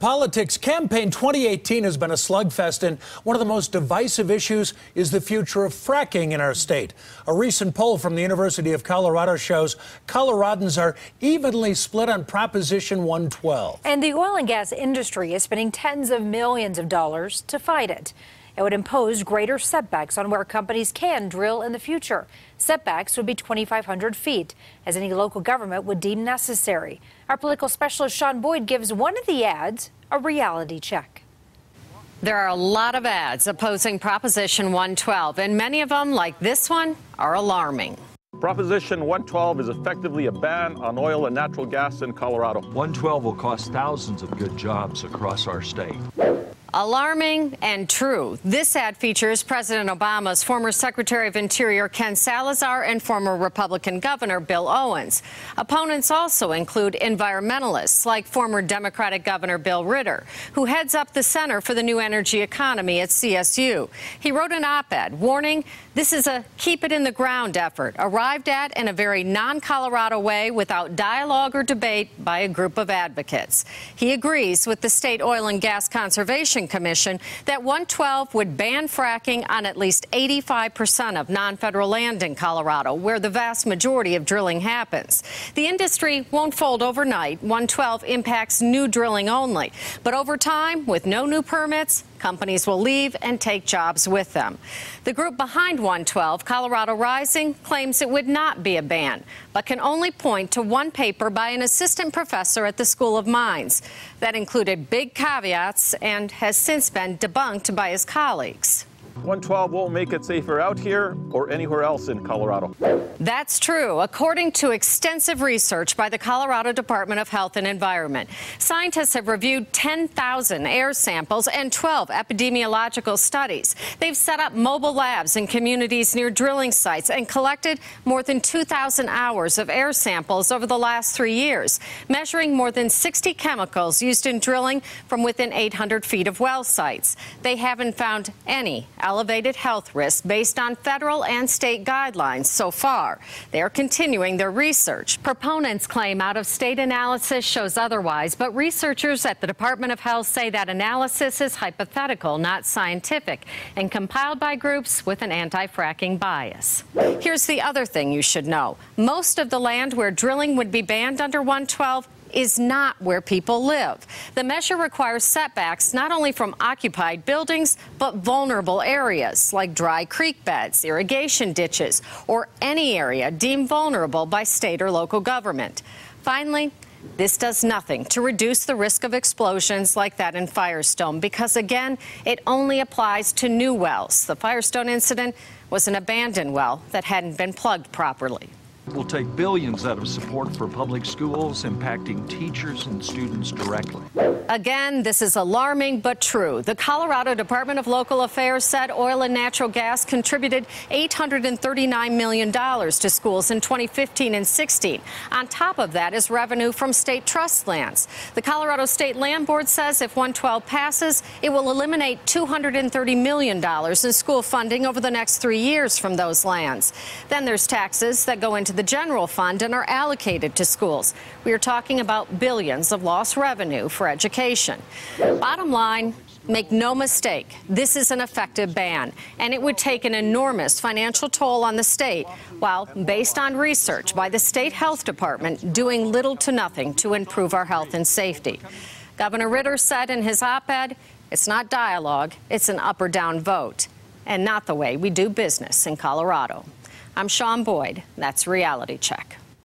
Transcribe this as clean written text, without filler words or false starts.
Politics campaign 2018 has been a slugfest, and one of the most divisive issues is the future of fracking in our state. A recent poll from the University of Colorado shows Coloradans are evenly split on Proposition 112. And the oil and gas industry is spending tens of millions of dollars to fight it. It would impose greater setbacks on where companies can drill in the future. Setbacks would be 2,500 feet, as any local government would deem necessary. Our political specialist Sean Boyd gives one of the ads a reality check. There are a lot of ads opposing Proposition 112, and many of them, like this one, are alarming. Proposition 112 is effectively a ban on oil and natural gas in Colorado. 112 will cost thousands of good jobs across our state. Alarming and true. This ad features President Obama's former Secretary of Interior Ken Salazar and former Republican Governor Bill Owens. Opponents also include environmentalists like former Democratic Governor Bill Ritter, who heads up the Center for the New Energy Economy at CSU. He wrote an op-ed warning this is a keep-it-in-the-ground effort, arrived at in a very non-Colorado way without dialogue or debate by a group of advocates. He agrees with the State Oil and Gas Conservation Commission that 112 would ban fracking on at least 85% of non-federal land in Colorado, where the vast majority of drilling happens. The industry won't fold overnight. 112 impacts new drilling only. But over time, with no new permits, companies will leave and take jobs with them. The group behind 112, Colorado Rising, claims it would not be a ban, but can only point to one paper by an assistant professor at the School of Mines that included big caveats and has since been debunked by his colleagues. 112 won't make it safer out here or anywhere else in Colorado. That's true, according to extensive research by the Colorado Department of Health and Environment. Scientists have reviewed 10,000 air samples and 12 epidemiological studies. They've set up mobile labs in communities near drilling sites and collected more than 2,000 hours of air samples over the last 3 years, measuring more than 60 chemicals used in drilling from within 800 feet of well sites. They haven't found any elevated health risks based on federal and state guidelines so far. They are continuing their research. Proponents claim out-of-state analysis shows otherwise, but researchers at the Department of Health say that analysis is hypothetical, not scientific, and compiled by groups with an anti-fracking bias. Here's the other thing you should know. Most of the land where drilling would be banned under 112 is not where people live. The measure requires setbacks not only from occupied buildings, but vulnerable areas like dry creek beds, irrigation ditches, or any area deemed vulnerable by state or local government. Finally, this does nothing to reduce the risk of explosions like that in Firestone because, again, it only applies to new wells. The Firestone incident was an abandoned well that hadn't been plugged properly. It will take billions out of support for public schools, impacting teachers and students directly. Again, this is alarming but true. The Colorado Department of Local Affairs said oil and natural gas contributed $839 million to schools in 2015 and 16. On top of that is revenue from state trust lands. The Colorado State Land Board says if 112 passes, it will eliminate $230 million in school funding over the next 3 years from those lands. Then there's taxes that go into the general fund and are allocated to schools. We are talking about billions of lost revenue for education. Bottom line, make no mistake, this is an effective ban, and it would take an enormous financial toll on the state, while, based on research by the state health department, doing little to nothing to improve our health and safety. Governor Ritter said in his op-ed, it's not dialogue, it's an up or down vote, and not the way we do business in Colorado. I'm Sean Boyd. That's Reality Check.